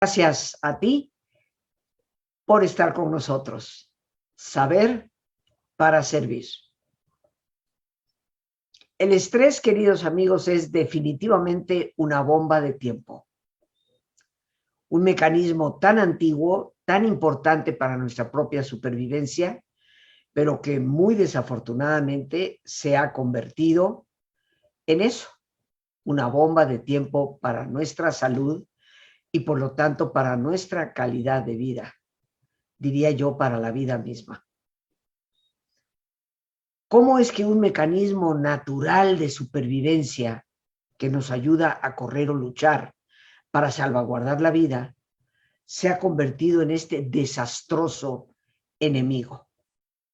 Gracias a ti por estar con nosotros. Saber para servir. El estrés, queridos amigos, es definitivamente una bomba de tiempo. Un mecanismo tan antiguo, tan importante para nuestra propia supervivencia, pero que muy desafortunadamente se ha convertido en eso, una bomba de tiempo para nuestra salud y por lo tanto para nuestra calidad de vida, diría yo, para la vida misma. ¿Cómo es que un mecanismo natural de supervivencia que nos ayuda a correr o luchar para salvaguardar la vida se ha convertido en este desastroso enemigo?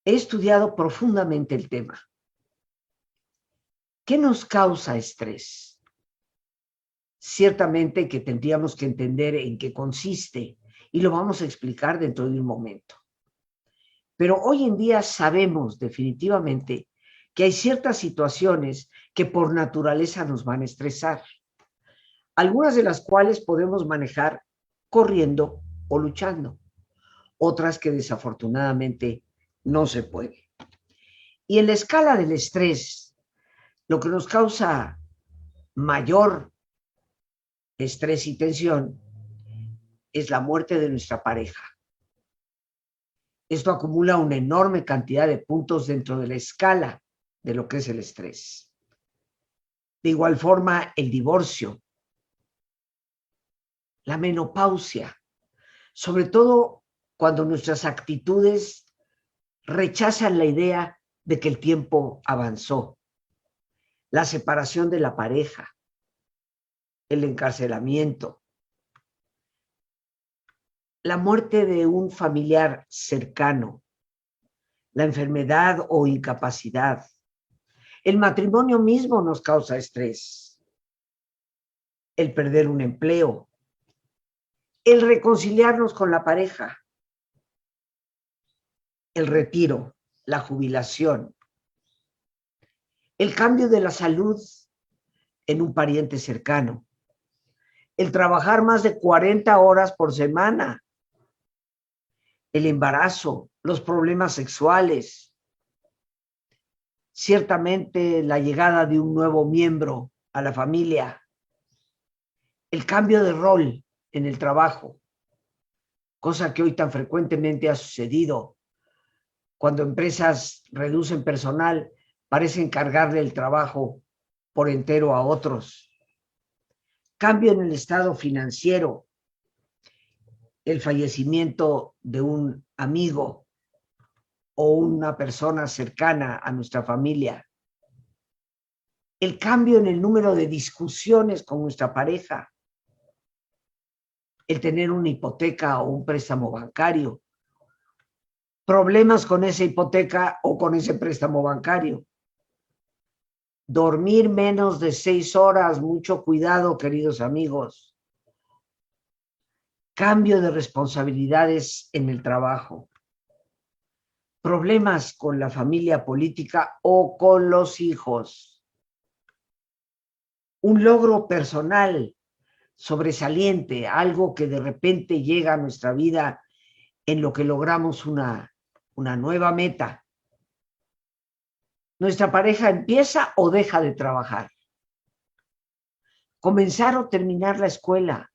He estudiado profundamente el tema. ¿Qué nos causa estrés? Ciertamente que tendríamos que entender en qué consiste y lo vamos a explicar dentro de un momento. Pero hoy en día sabemos definitivamente que hay ciertas situaciones que por naturaleza nos van a estresar, algunas de las cuales podemos manejar corriendo o luchando, otras que desafortunadamente no se puede. Y en la escala del estrés, lo que nos causa mayor estrés y tensión es la muerte de nuestra pareja. Esto acumula una enorme cantidad de puntos dentro de la escala de lo que es el estrés. De igual forma, el divorcio, la menopausia, sobre todo cuando nuestras actitudes rechazan la idea de que el tiempo avanzó, la separación de la pareja, el encarcelamiento, la muerte de un familiar cercano, la enfermedad o incapacidad. El matrimonio mismo nos causa estrés, el perder un empleo, el reconciliarnos con la pareja, el retiro, la jubilación, el cambio de la salud en un pariente cercano, el trabajar más de 40 horas por semana, el embarazo, los problemas sexuales, ciertamente la llegada de un nuevo miembro a la familia, el cambio de rol en el trabajo, cosa que hoy tan frecuentemente ha sucedido. Cuando empresas reducen personal, parecen cargarle el trabajo por entero a otros. Cambio en el estado financiero, el fallecimiento de un amigo o una persona cercana a nuestra familia. El cambio en el número de discusiones con nuestra pareja. El tener una hipoteca o un préstamo bancario. Problemas con esa hipoteca o con ese préstamo bancario. Dormir menos de 6 horas, mucho cuidado, queridos amigos. Cambio de responsabilidades en el trabajo. Problemas con la familia política o con los hijos. Un logro personal sobresaliente, algo que de repente llega a nuestra vida en lo que logramos una nueva meta. Nuestra pareja empieza o deja de trabajar. Comenzar o terminar la escuela.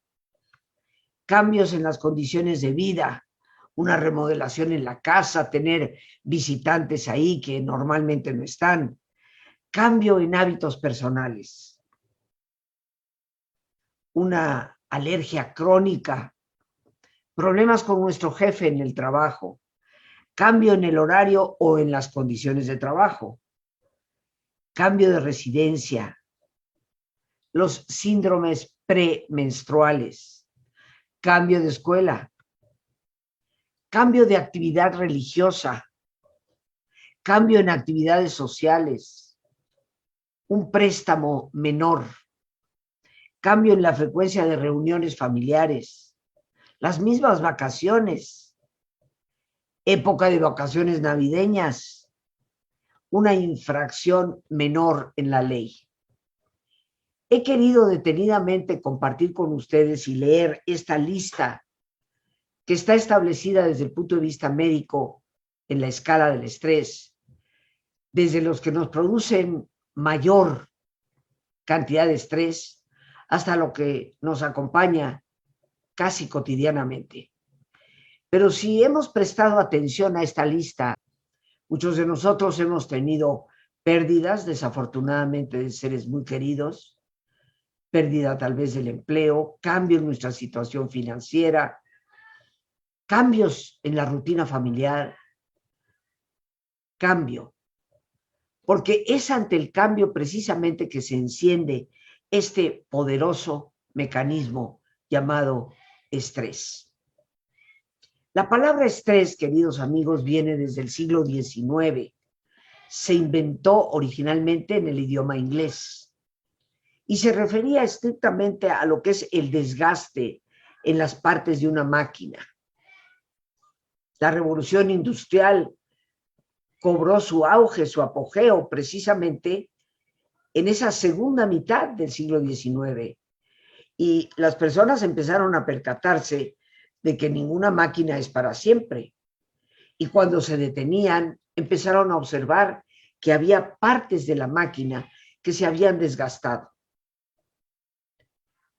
Cambios en las condiciones de vida, una remodelación en la casa, tener visitantes ahí que normalmente no están. Cambio en hábitos personales. Una alergia crónica. Problemas con nuestro jefe en el trabajo. Cambio en el horario o en las condiciones de trabajo. Cambio de residencia. Los síndromes premenstruales. Cambio de escuela. Cambio de actividad religiosa. Cambio en actividades sociales. Un préstamo menor. Cambio en la frecuencia de reuniones familiares. Las mismas vacaciones. Época de vacaciones navideñas. Una infracción menor en la ley. he querido detenidamente compartir con ustedes y leer esta lista que está establecida desde el punto de vista médico en la escala del estrés, desde los que nos producen mayor cantidad de estrés hasta lo que nos acompaña casi cotidianamente. Pero si hemos prestado atención a esta lista, muchos de nosotros hemos tenido pérdidas, desafortunadamente, de seres muy queridos, pérdida tal vez del empleo, cambio en nuestra situación financiera, cambios en la rutina familiar, cambio. Porque es ante el cambio precisamente que se enciende este poderoso mecanismo llamado estrés. La palabra estrés, queridos amigos, viene desde el siglo XIX. Se inventó originalmente en el idioma inglés y se refería estrictamente a lo que es el desgaste en las partes de una máquina. La revolución industrial cobró su auge, su apogeo, precisamente en esa segunda mitad del siglo XIX. Y las personas empezaron a percatarse de que ninguna máquina es para siempre. Y cuando se detenían, empezaron a observar que había partes de la máquina que se habían desgastado.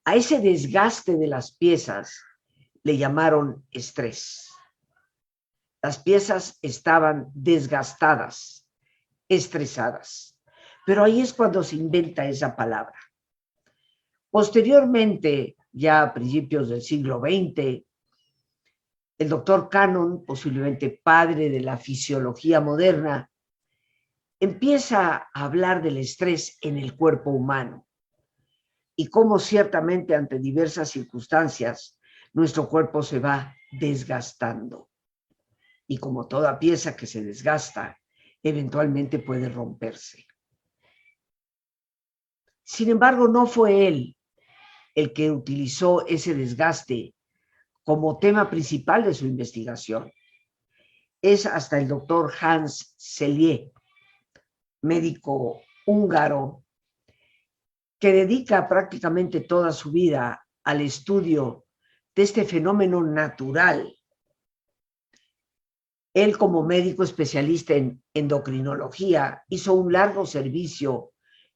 A ese desgaste de las piezas le llamaron estrés. Las piezas estaban desgastadas, estresadas. Pero ahí es cuando se inventa esa palabra. Posteriormente, ya a principios del siglo XX, el doctor Cannon, posiblemente padre de la fisiología moderna, empieza a hablar del estrés en el cuerpo humano y cómo ciertamente ante diversas circunstancias nuestro cuerpo se va desgastando. Y como toda pieza que se desgasta, eventualmente puede romperse. Sin embargo, no fue él el que utilizó ese desgaste como tema principal de su investigación. Es hasta el doctor Hans Selye, médico húngaro, que dedica prácticamente toda su vida al estudio de este fenómeno natural. Él, como médico especialista en endocrinología, hizo un largo servicio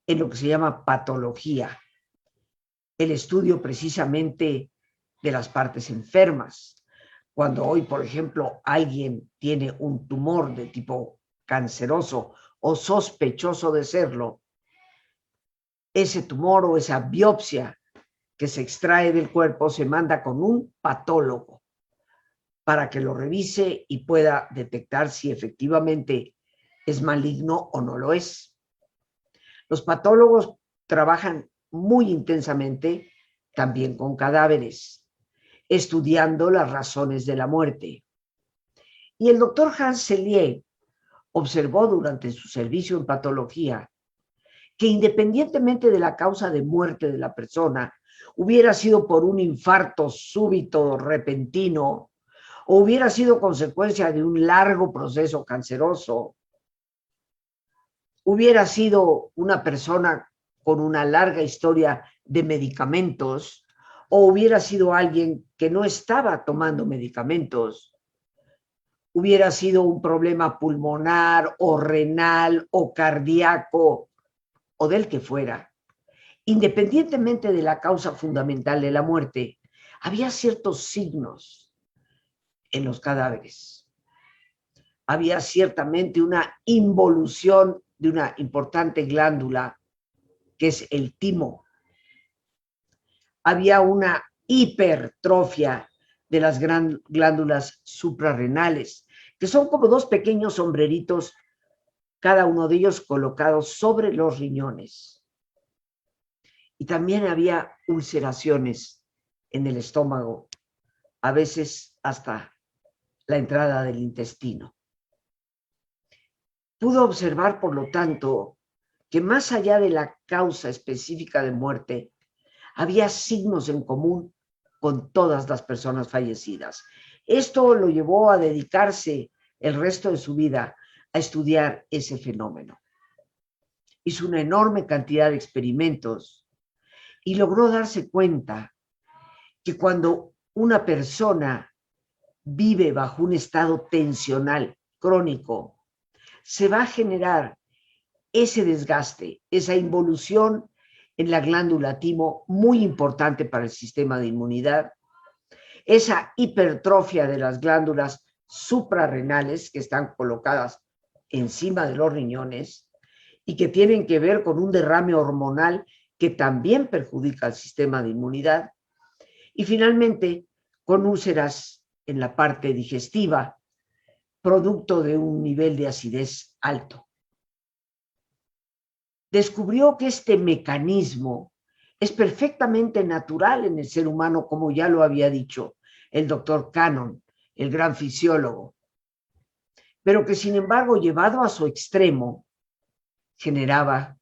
en lo que se llama patología, el estudio precisamente de las partes enfermas. Cuando hoy, por ejemplo, alguien tiene un tumor de tipo canceroso o sospechoso de serlo, ese tumor o esa biopsia que se extrae del cuerpo se manda con un patólogo para que lo revise y pueda detectar si efectivamente es maligno o no lo es. Los patólogos trabajan muy intensamente también con cadáveres, estudiando las razones de la muerte. Y el doctor Hans Selye observó durante su servicio en patología que independientemente de la causa de muerte de la persona, hubiera sido por un infarto súbito, repentino, o hubiera sido consecuencia de un largo proceso canceroso, hubiera sido una persona con una larga historia de medicamentos, o hubiera sido alguien que no estaba tomando medicamentos, hubiera sido un problema pulmonar o renal o cardíaco o del que fuera, independientemente de la causa fundamental de la muerte, había ciertos signos en los cadáveres. Había ciertamente una involución de una importante glándula que es el timo. Había una hipertrofia de las glándulas suprarrenales, que son como dos pequeños sombreritos, cada uno de ellos colocados sobre los riñones. Y también había ulceraciones en el estómago, a veces hasta la entrada del intestino. Pudo observar, por lo tanto, que más allá de la causa específica de muerte, había signos en común con todas las personas fallecidas. Esto lo llevó a dedicarse el resto de su vida a estudiar ese fenómeno. Hizo una enorme cantidad de experimentos y logró darse cuenta que cuando una persona vive bajo un estado tensional crónico, se va a generar ese desgaste, esa involución en la glándula timo muy importante para el sistema de inmunidad, esa hipertrofia de las glándulas suprarrenales que están colocadas encima de los riñones y que tienen que ver con un derrame hormonal que también perjudica al sistema de inmunidad, y finalmente con úlceras en la parte digestiva, producto de un nivel de acidez alto. Descubrió que este mecanismo es perfectamente natural en el ser humano, como ya lo había dicho el doctor Cannon, el gran fisiólogo, pero que sin embargo, llevado a su extremo, generaba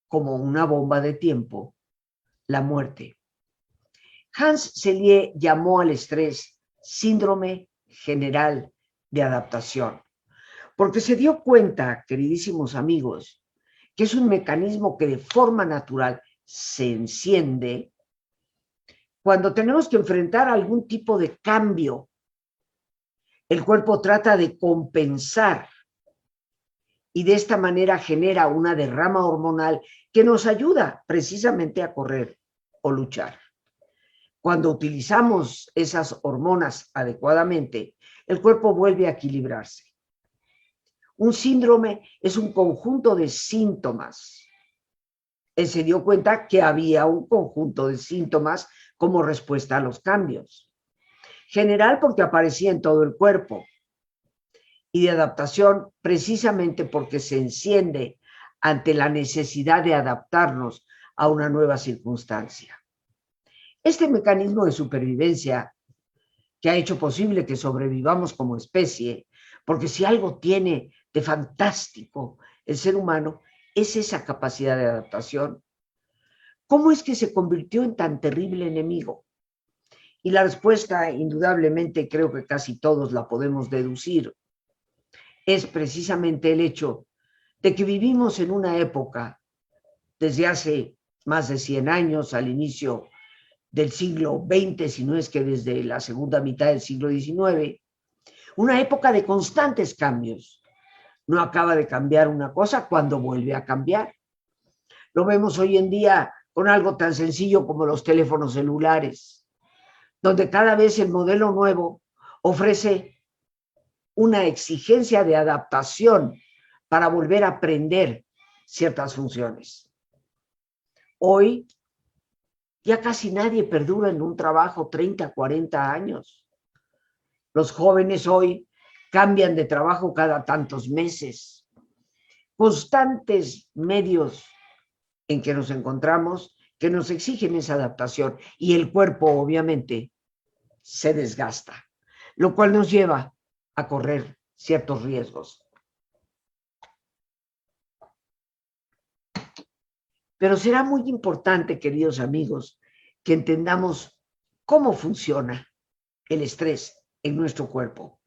como una bomba de tiempo la muerte. Hans Selye llamó al estrés síndrome general de adaptación, porque se dio cuenta, queridísimos amigos, que es un mecanismo que de forma natural se enciende cuando tenemos que enfrentar algún tipo de cambio. El cuerpo trata de compensar y de esta manera genera una derrama hormonal que nos ayuda precisamente a correr o luchar. Cuando utilizamos esas hormonas adecuadamente, el cuerpo vuelve a equilibrarse. Un síndrome es un conjunto de síntomas. Él se dio cuenta que había un conjunto de síntomas como respuesta a los cambios. General porque aparecía en todo el cuerpo. Y de adaptación precisamente porque se enciende ante la necesidad de adaptarnos a una nueva circunstancia. Este mecanismo de supervivencia que ha hecho posible que sobrevivamos como especie, porque si algo tiene de fantástico el ser humano, es esa capacidad de adaptación. ¿Cómo es que se convirtió en tan terrible enemigo? Y la respuesta, indudablemente, creo que casi todos la podemos deducir, es precisamente el hecho de que vivimos en una época, desde hace más de 100 años, al inicio del siglo XX, si no es que desde la segunda mitad del siglo XIX, una época de constantes cambios. No acaba de cambiar una cosa cuando vuelve a cambiar. Lo vemos hoy en día con algo tan sencillo como los teléfonos celulares, donde cada vez el modelo nuevo ofrece una exigencia de adaptación para volver a aprender ciertas funciones. Hoy ya casi nadie perdura en un trabajo 30, 40 años. Los jóvenes hoy cambian de trabajo cada tantos meses. Constantes medios en que nos encontramos que nos exigen esa adaptación y el cuerpo obviamente se desgasta, lo cual nos lleva a correr ciertos riesgos. Pero será muy importante, queridos amigos, que entendamos cómo funciona el estrés en nuestro cuerpo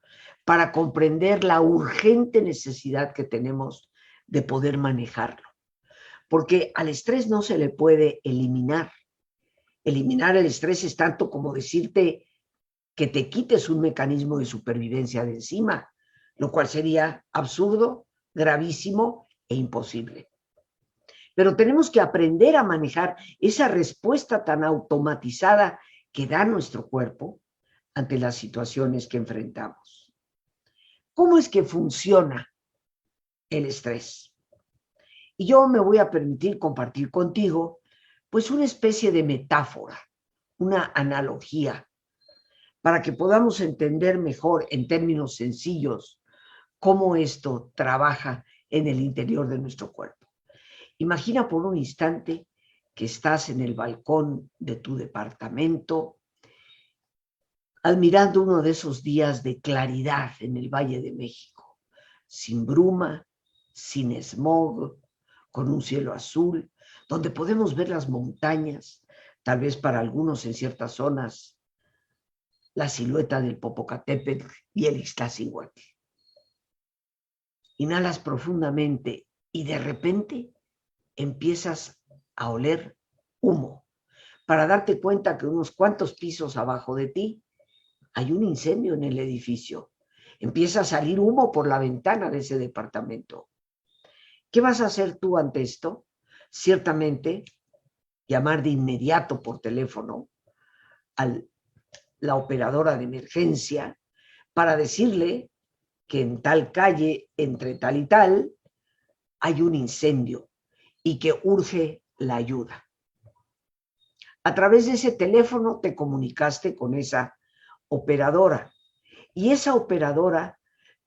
para comprender la urgente necesidad que tenemos de poder manejarlo. Porque al estrés no se le puede eliminar. Eliminar el estrés es tanto como decirte que te quites un mecanismo de supervivencia de encima, lo cual sería absurdo, gravísimo e imposible. Pero tenemos que aprender a manejar esa respuesta tan automatizada que da nuestro cuerpo ante las situaciones que enfrentamos. ¿Cómo es que funciona el estrés? Y yo me voy a permitir compartir contigo, pues, una especie de metáfora, una analogía, para que podamos entender mejor en términos sencillos cómo esto trabaja en el interior de nuestro cuerpo. Imagina por un instante que estás en el balcón de tu departamento, admirando uno de esos días de claridad en el Valle de México, sin bruma, sin smog, con un cielo azul, donde podemos ver las montañas, tal vez para algunos en ciertas zonas, la silueta del Popocatépetl y el Iztaccíhuatl. Inhalas profundamente y de repente empiezas a oler humo, para darte cuenta que unos cuantos pisos abajo de ti hay un incendio en el edificio. Empieza a salir humo por la ventana de ese departamento. ¿Qué vas a hacer tú ante esto? Ciertamente, llamar de inmediato por teléfono a la operadora de emergencia para decirle que en tal calle, entre tal y tal, hay un incendio y que urge la ayuda. A través de ese teléfono te comunicaste con esa operadora y esa operadora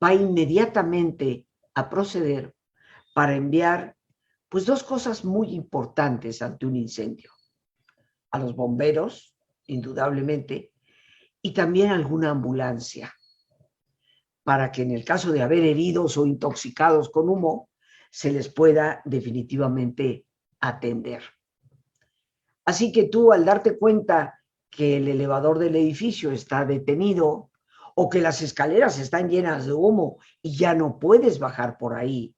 va inmediatamente a proceder para enviar pues dos cosas muy importantes ante un incendio. A los bomberos, indudablemente, y también a alguna ambulancia, para que en el caso de haber heridos o intoxicados con humo, se les pueda definitivamente atender. Así que tú, al darte cuenta que el elevador del edificio está detenido o que las escaleras están llenas de humo y ya no puedes bajar por ahí,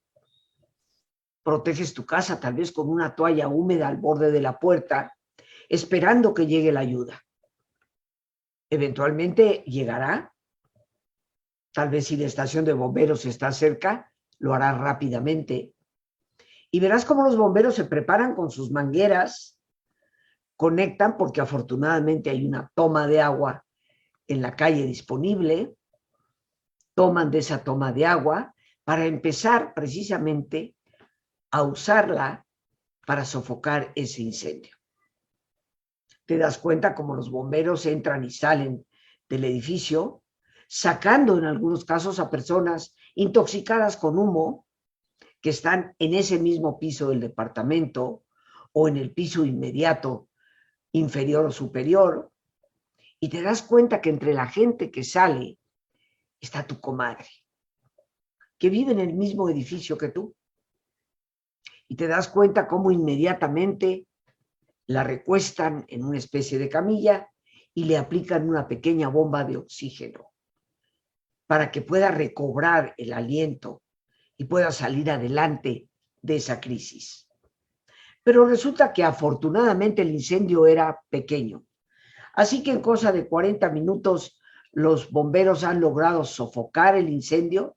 proteges tu casa tal vez con una toalla húmeda al borde de la puerta, esperando que llegue la ayuda. Eventualmente llegará. Tal vez si la estación de bomberos está cerca, lo hará rápidamente. Y verás cómo los bomberos se preparan con sus mangueras, conectan porque afortunadamente hay una toma de agua en la calle disponible, toman de esa toma de agua para empezar precisamente a usarla para sofocar ese incendio. Te das cuenta cómo los bomberos entran y salen del edificio, sacando en algunos casos a personas intoxicadas con humo que están en ese mismo piso del departamento o en el piso inmediato, inferior o superior, y te das cuenta que entre la gente que sale está tu comadre, que vive en el mismo edificio que tú. Y te das cuenta cómo inmediatamente la recuestan en una especie de camilla y le aplican una pequeña bomba de oxígeno para que pueda recobrar el aliento y pueda salir adelante de esa crisis. Pero resulta que afortunadamente el incendio era pequeño. Así que en cosa de 40 minutos los bomberos han logrado sofocar el incendio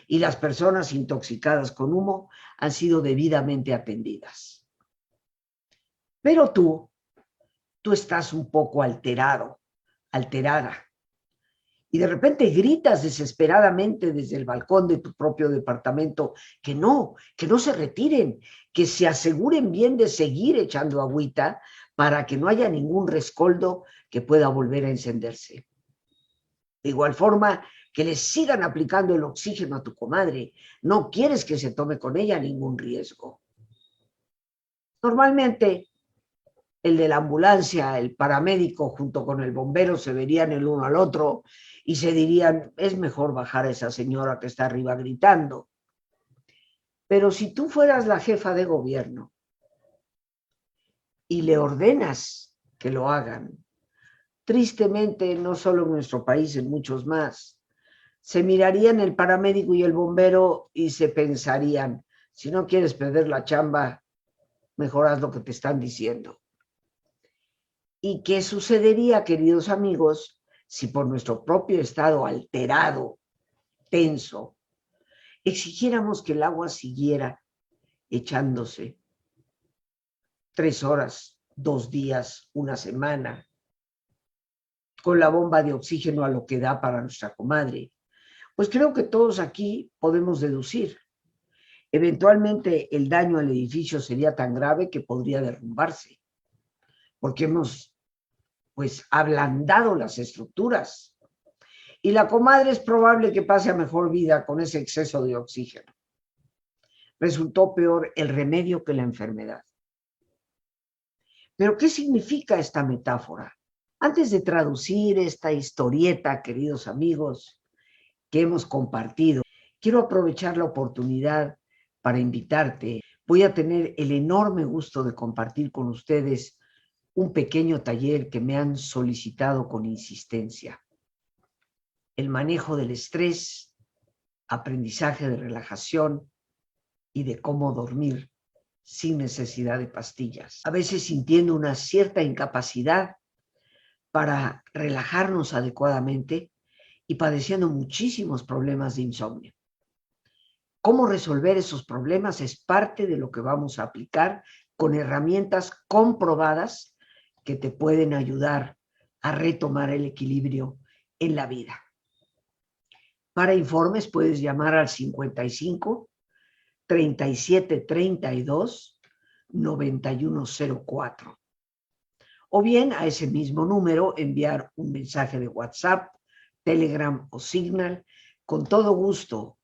y las personas intoxicadas con humo han sido debidamente atendidas. Pero tú estás un poco alterada, y de repente gritas desesperadamente desde el balcón de tu propio departamento que no se retiren, que se aseguren bien de seguir echando agüita para que no haya ningún rescoldo que pueda volver a encenderse. De igual forma, que les sigan aplicando el oxígeno a tu comadre. No quieres que se tome con ella ningún riesgo. Normalmente, el de la ambulancia, el paramédico junto con el bombero se verían el uno al otro y se dirían, es mejor bajar a esa señora que está arriba gritando. Pero si tú fueras la jefa de gobierno y le ordenas que lo hagan, tristemente, no solo en nuestro país, en muchos más, se mirarían el paramédico y el bombero y se pensarían, si no quieres perder la chamba, mejor haz lo que te están diciendo. ¿Y qué sucedería, queridos amigos, si por nuestro propio estado alterado, tenso, exigiéramos que el agua siguiera echándose 3 horas, 2 días, una semana, con la bomba de oxígeno a lo que da para nuestra comadre? Pues creo que todos aquí podemos deducir. Eventualmente el daño al edificio sería tan grave que podría derrumbarse, porque hemos pues ablandado las estructuras. Y la comadre es probable que pase a mejor vida con ese exceso de oxígeno. Resultó peor el remedio que la enfermedad. Pero ¿qué significa esta metáfora? Antes de traducir esta historieta, queridos amigos, que hemos compartido, quiero aprovechar la oportunidad para invitarte. Voy a tener el enorme gusto de compartir con ustedes un pequeño taller que me han solicitado con insistencia. El manejo del estrés, aprendizaje de relajación y de cómo dormir sin necesidad de pastillas, a veces sintiendo una cierta incapacidad para relajarnos adecuadamente y padeciendo muchísimos problemas de insomnio. Cómo resolver esos problemas es parte de lo que vamos a aplicar con herramientas comprobadas que te pueden ayudar a retomar el equilibrio en la vida. Para informes puedes llamar al 55 37 32 9104 o bien a ese mismo número enviar un mensaje de WhatsApp, Telegram o Signal. Con todo gusto,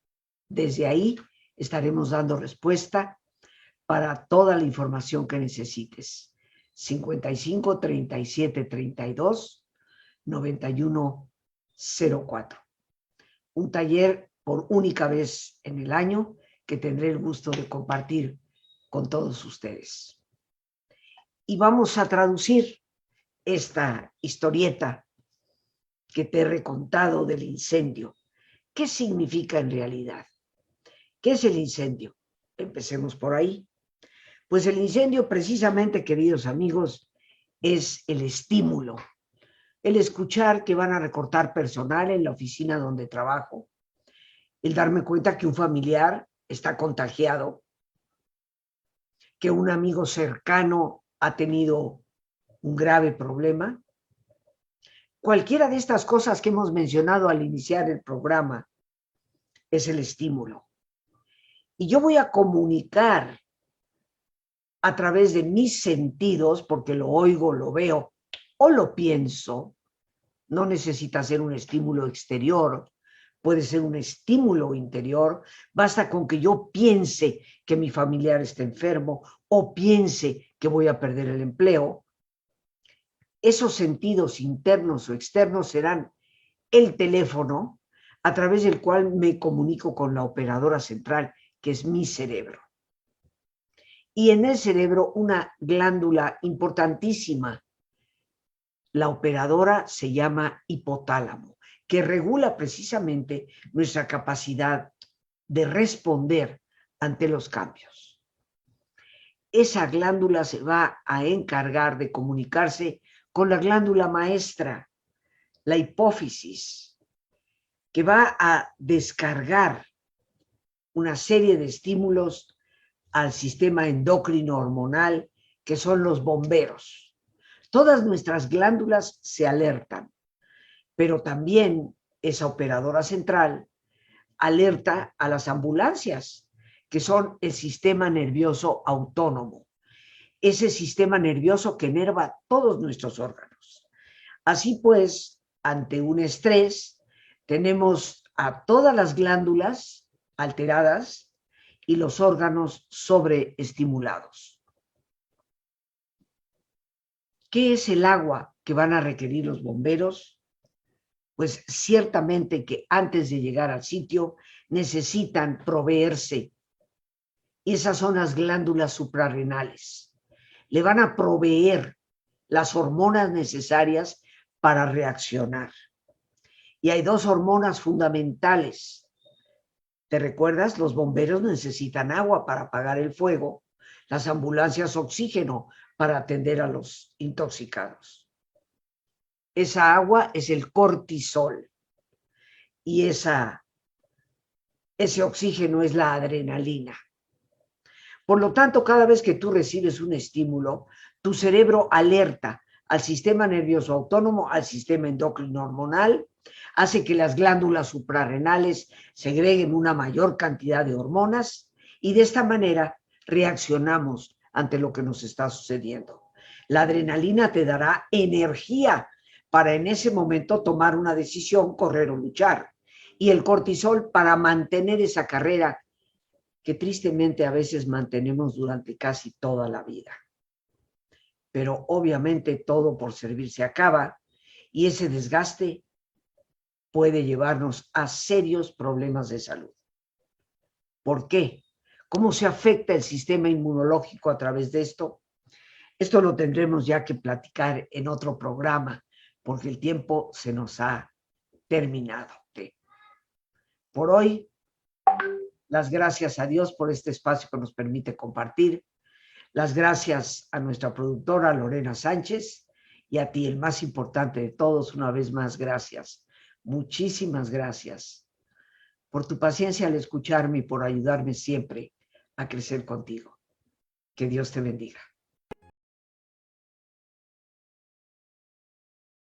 desde ahí estaremos dando respuesta para toda la información que necesites. 55 37 32 9104. Un taller por única vez en el año que tendré el gusto de compartir con todos ustedes. Y vamos a traducir esta historieta que te he recontado del incendio. ¿Qué significa en realidad? ¿Qué es el incendio? Empecemos por ahí. Pues el incendio, precisamente, queridos amigos, es el estímulo. El escuchar que van a recortar personal en la oficina donde trabajo. El darme cuenta que un familiar está contagiado, que un amigo cercano ha tenido un grave problema. Cualquiera de estas cosas que hemos mencionado al iniciar el programa es el estímulo. Y yo voy a comunicar a través de mis sentidos, porque lo oigo, lo veo o lo pienso. No necesita ser un estímulo exterior, puede ser un estímulo interior. Basta con que yo piense que mi familiar está enfermo o piense que voy a perder el empleo. Esos sentidos internos o externos serán el teléfono a través del cual me comunico con la operadora central, que es mi cerebro. Y en el cerebro una glándula importantísima. La operadora se llama hipotálamo, que regula precisamente nuestra capacidad de responder ante los cambios. Esa glándula se va a encargar de comunicarse con la glándula maestra, la hipófisis, que va a descargar una serie de estímulos al sistema endocrino hormonal, que son los bomberos. Todas nuestras glándulas se alertan, pero también esa operadora central alerta a las ambulancias, que son el sistema nervioso autónomo, ese sistema nervioso que inerva todos nuestros órganos. Así pues, ante un estrés, tenemos a todas las glándulas alteradas y los órganos sobreestimulados. ¿Qué es el agua que van a requerir los bomberos? Pues ciertamente que antes de llegar al sitio necesitan proveerse. Y esas son las glándulas suprarrenales. Le van a proveer las hormonas necesarias para reaccionar. Y hay dos hormonas fundamentales. ¿Te recuerdas? Los bomberos necesitan agua para apagar el fuego, las ambulancias oxígeno para atender a los intoxicados. Esa agua es el cortisol y ese oxígeno es la adrenalina. Por lo tanto, cada vez que tú recibes un estímulo, tu cerebro alerta al sistema nervioso autónomo, al sistema endocrino hormonal, hace que las glándulas suprarrenales segreguen una mayor cantidad de hormonas y de esta manera reaccionamos ante lo que nos está sucediendo. La adrenalina te dará energía para en ese momento tomar una decisión, correr o luchar. Y el cortisol para mantener esa carrera que tristemente a veces mantenemos durante casi toda la vida. Pero obviamente todo por servir se acaba y ese desgaste puede llevarnos a serios problemas de salud. ¿Por qué? ¿Cómo se afecta el sistema inmunológico a través de esto? Esto lo tendremos ya que platicar en otro programa, porque el tiempo se nos ha terminado. Por hoy, las gracias a Dios por este espacio que nos permite compartir. Las gracias a nuestra productora Lorena Sánchez y a ti, el más importante de todos, una vez más, gracias. Muchísimas gracias por tu paciencia al escucharme y por ayudarme siempre a crecer contigo. Que Dios te bendiga.